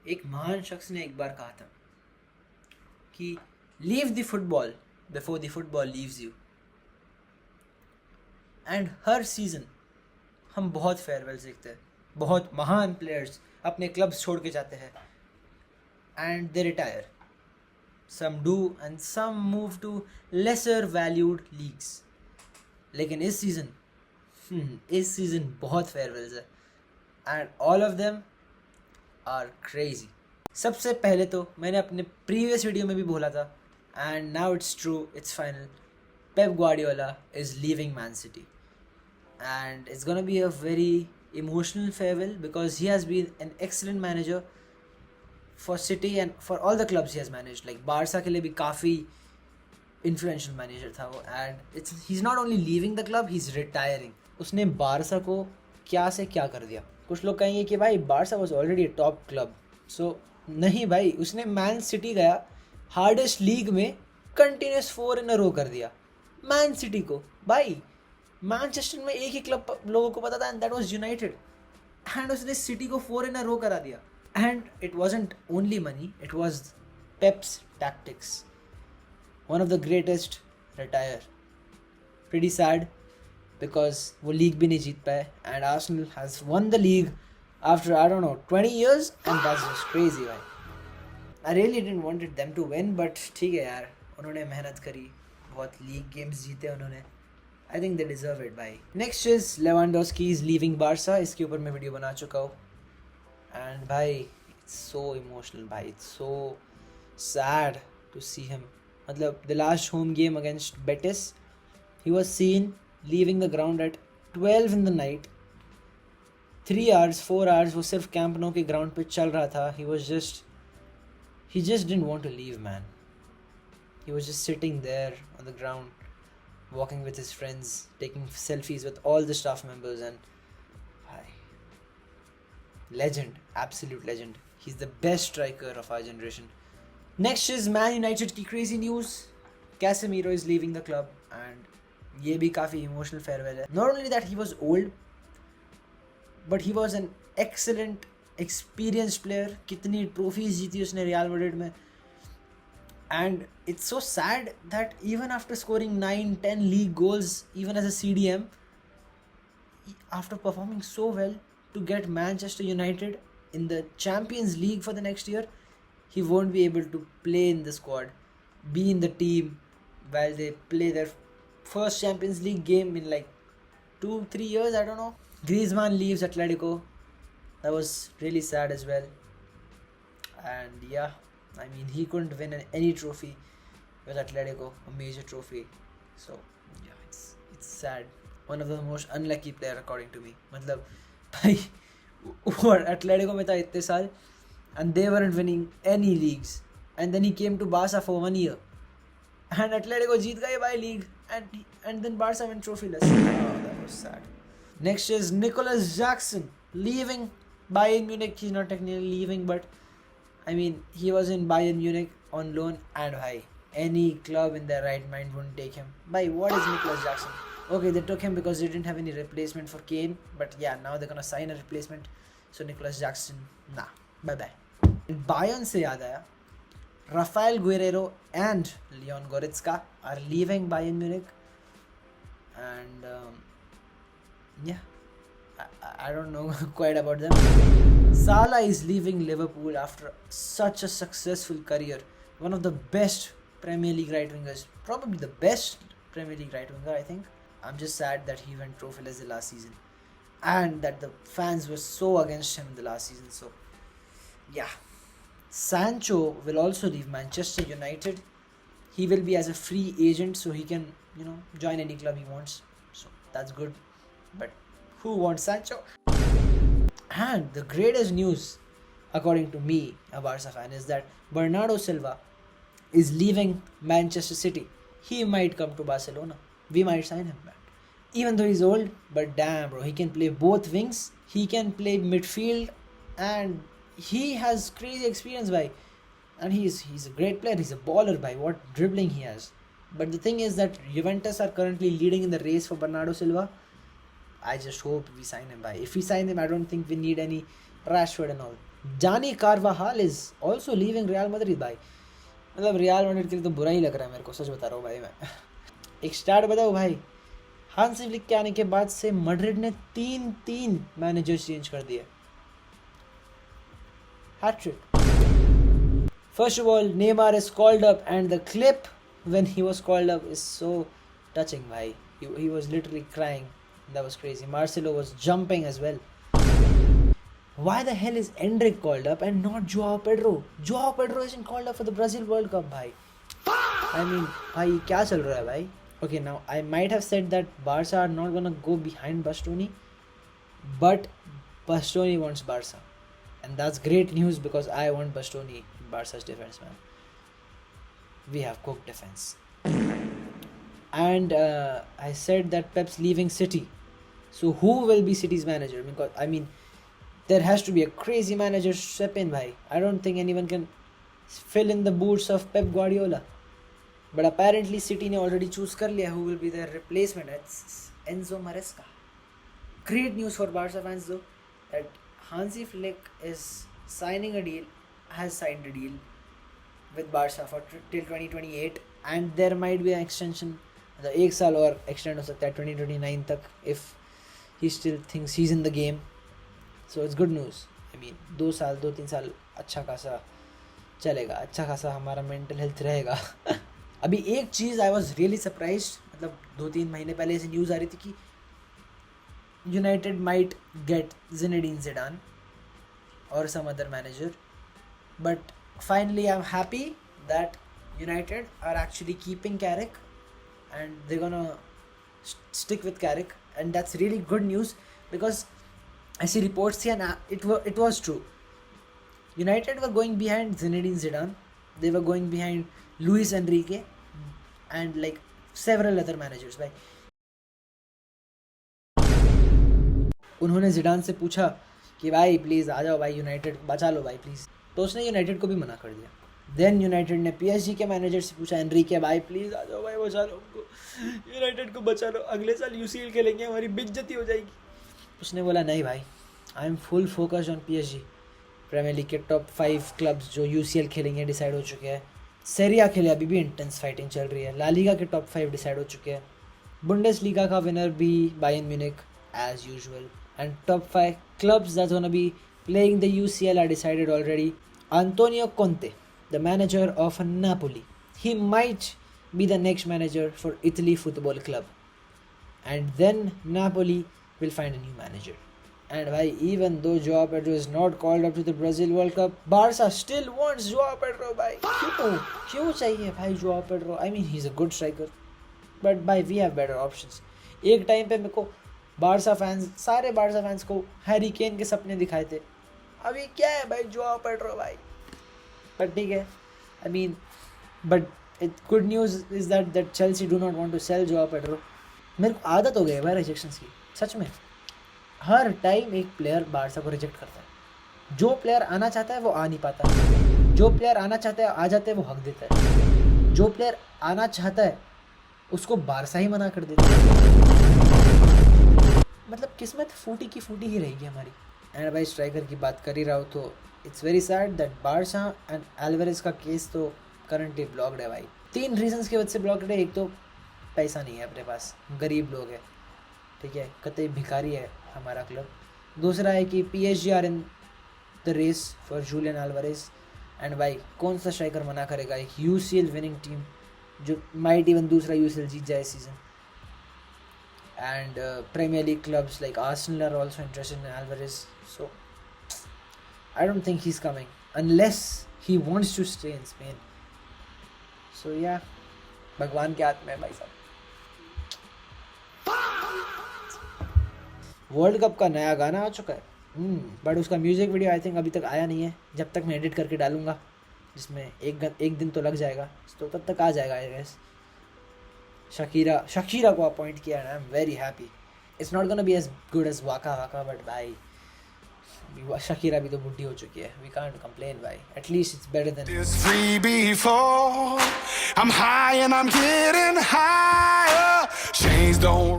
एक महान शख्स ने एक बार कहा था कि leave the football before the football leaves you. And her season हम बहुत फेयरवेल देखते हैं, बहुत महान प्लेयर्स अपने क्लब्स छोड़ के जाते हैं and they retire. Some do and some move to lesser valued leagues. लेकिन इस सीजन बहुत फेयरवेल्स है and all of them are crazy. सबसे पहले तो मैंने अपने प्रीवियस वीडियो में भी बोला था and now it's true, it's final. Pep Guardiola is leaving man city and it's gonna be a very emotional farewell because he has been an excellent manager for City and for all the clubs he has managed. Like Barca के लिए भी काफ़ी influential manager था वो, and he's not only leaving the club, he's retiring. उसने Barça को क्या से क्या कर दिया। कुछ लोग कहेंगे कि भाई Barça was already a top club, so नहीं भाई, उसने मैन सिटी गया हार्डेस्ट लीग में कंटिन्यूस 4 in a row कर दिया मैन सिटी को। भाई मैनचेस्टर में एक ही क्लब लोगों को पता था and that was United, and उसने सिटी को 4 in a row करा दिया। And it wasn't only money, it was Pep's tactics. One of the greatest retire. Pretty sad because वो लीग भी नहीं जीत पाए and Arsenal has won the league after I don't know 20 years and that's just crazy भाई। I really didn't wanted them to win, but ठीक है यार, उन्होंने मेहनत करी, बहुत लीग गेम्स जीते उन्होंने। I think they deserve it भाई। Next is Lewandowski is leaving Barca। इसके ऊपर मैं वीडियो बना चुका हूँ and भाई it's so emotional भाई, it's so sad to see him। मतलब the last home game against Betis, he was seen leaving the ground at 12 in the night। 3 hours 4 hours वो सिर्फ कैंप नो के ground पे चल रहा था। he just didn't want to leave man। he was just sitting there on the ground, walking with his friends, taking selfies with all the staff members, and hi, legend, absolute legend। He's the best striker of our generation। Next is Man United की crazy news। Casemiro is leaving the club and ये भी काफ़ी emotional farewell है। Not only that he was old, but he was an excellent experienced player। कितनी trophies जीती उसने real Madrid में, and it's so sad that even after scoring 9-10 league goals, even as a CDM, after performing so well to get Manchester United in the Champions League for the next year, he won't be able to play in the squad, be in the team while they play their first Champions League game in like 2-3 years, I don't know। Griezmann leaves Atletico, that was really sad as well, and yeah, I mean, he couldn't win any trophy with Atletico, a major trophy. So yeah, it's sad। One of the most unlucky player according to me। मतलब भाई वो Atletico में था इतने साल and they weren't winning any leagues, and then he came to Barca for 1 year and Atletico जीत गए भाई league, and then Barca went trophyless। Oh, that was sad। Next is Nicolas Jackson leaving Bayern Munich। He's not technically leaving, but I mean, he was in Bayern Munich on loan, and bhai, any club in their right mind wouldn't take him। Bhai, what is Nicolas Jackson? Okay, they took him because they didn't have any replacement for Kane, but yeah, now they're gonna sign a replacement, so Nicolas Jackson, nah, bye bye। Bayern से याद आया, Rafael Guerrero and Leon Goretzka are leaving Bayern Munich, and yeah, I don't know quite about them। Salah is leaving Liverpool after such a successful career, one of the best Premier League right wingers, probably the best Premier League right winger I think। I'm just sad that he went trophyless the last season and that the fans were so against him in the last season, so yeah। Sancho will also leave Manchester United। He will be as a free agent, so he can join any club he wants, so that's good, but who wants Sancho? And the greatest news, according to me, a Barca fan, is that Bernardo Silva is leaving Manchester City। He might come to Barcelona. We might sign him back. Even though he's old, but damn bro, he can play both wings. He can play midfield, and he has crazy experience by. And he's a great player. He's a baller by what dribbling he has. But the thing is that Juventus are currently leading in the race for Bernardo Silva। I just hope we sign him by. If we sign him, I don't think we need any Rashford and all. जानी कारवाहाल is also leaving real Madrid भाई. मतलब real Madrid के लिए तो बुरा ही लग रहा है मेरे को, सच बता रहा हूँ भाई मैं. एक स्टार्ट बताओ भाई, हांसी फ्लिक के आने के बाद से मैड्रिड ने 3 मैनेजर्स चेंज कर दिए. Hat trick. First of all, Neymar is called up, and the clip when he was called up is so touching, bhai. He was literally crying. That was crazy. Marcelo was jumping as well. Why the hell is Endrick called up and not Joao Pedro? Joao Pedro isn't called up for the Brazil World Cup, bhai. I mean, bhai, क्या चल रहा है भाई? Okay, now I might have said that Barca are not gonna go behind Bastoni, but Bastoni wants Barca, and that's great news because I want Bastoni. Barca's defense, man. We have cooked defense. And I said that Pep's leaving City. So who will be City's manager? Because I mean, there has to be a crazy manager step in, bhai. I don't think anyone can fill in the boots of Pep Guardiola. But apparently City ne already choose kar liya who will be their replacement. It's Enzo Maresca. Great news for Barca fans though, that Hansi Flick is signing a deal. Has signed a deal with Barca for till 2028, and there might be an extension. The 1 साल और extend हो सकता है 2029 तक if he still thinks he's in the game. So it's good news. I mean 2-3 साल अच्छा खासा चलेगा, अच्छा खासा हमारा mental health रहेगा. अभी एक चीज़ I was really surprised, मतलब 2-3 महीने पहले से न्यूज़ आ रही थी कि United might get Zinedine Zidane or some other manager. But finally I'm happy that United are actually keeping Carrick and they're gonna stick with Carrick, and that's really good news because I see reports here and it was true. United were going behind Zinedine Zidane, they were going behind Luis Enrique and like several other managers. भाई उन्होंने Zidane से पूछा कि भाई please आ जाओ भाई, United बचा लो भाई प्लीज़, तो उसने यूनाइटेड को भी मना कर दिया. देन यूनाइटेड ने PSG के मैनेजर से पूछा, एनरिके भाई प्लीज़ आ जाओ भाई, बचा लो हमको, यूनाइटेड को बचा लो, अगले साल UCL खेलेंगे, हमारी बेइज्जती हो जाएगी. उसने बोला नहीं भाई, I am full focused on PSG. Premier League के टॉप 5 क्लब्स जो UCL खेलेंगे डिसाइड हो चुके हैं. सेरिया के लिए अभी भी इंटेंस फाइटिंग चल रही है. ला लीगा के टॉप 5 डिसाइड हो चुके हैं. बुंडेसलीगा का विनर भी Bayern Munich as usual, and top 5 clubs that's gonna be playing the UCL are decided already. Antonio Conte, the manager of Napoli, he might be the next manager for Italy Football Club, and then Napoli will find a new manager. And why, even though Joao Pedro is not called up to the Brazil World Cup, Barca still wants Joao Pedro. Bhai, क्यों चाहिए भाई Joao Pedro? I mean, he's a good striker, but bhai, we have better options. एक time पे मेरे को सारे Barca fans को Harry Kane के सपने दिखाए थे. अभी क्या है भाई जोआओ पेड्रो भाई. बट ठीक है, I mean but good news is that Chelsea do not want to sell Joao Pedro. मेरे को आदत हो गई है भाई रिजेक्शंस की, सच में. हर टाइम एक प्लेयर बारसा को रिजेक्ट करता है. जो प्लेयर आना चाहता है वो आ नहीं पाता, जो प्लेयर आना चाहता है आ जाते हैं, वो हक देता है. जो प्लेयर आना चाहता है उसको बारसा ही मना कर देता है. मतलब किस्मत फूटी की फूटी ही रहेगी हमारी. एंड भाई स्ट्राइकर की बात कर ही रहा हूँ तो it's very sad that Barça and Alvarez का केस तो करंटली ब्लॉक्ड है भाई. 3 रीजंस की वजह से ब्लॉक्ड है. एक तो पैसा नहीं है अपने पास, गरीब लोग हैं, ठीक है, कतई भिखारी है हमारा क्लब. दूसरा है कि PSG are in the race for Julian Alvarez. And भाई कौन सा स्ट्राइकर मना करेगा एक UCL विनिंग टीम जो माइट इवन दूसरा UCL जीत जाए सीजन. And Premier League clubs like Arsenal are also interested in Alvarez. So I don't think he's coming unless he wants to stay in Spain. So yeah, भगवान के हाथ में है भाई साहब. वर्ल्ड कप का नया गाना आ चुका है, बट उसका म्यूजिक वीडियो आई थिंक अभी तक आया नहीं है. जब तक मैं एडिट करके डालूंगा, जिसमें एक दिन तो लग जाएगा, तो तब तक आ जाएगा आई गेस. शकीरा को अपॉइंट किया and I'm very happy. It's not gonna be as good as Waka Waka, but भाई शकीरा भी तो बुढ़ी हो चुकी है. We can't complain भाई. At least it's better than this. Free before I'm high and I'm getting higher. Chains don't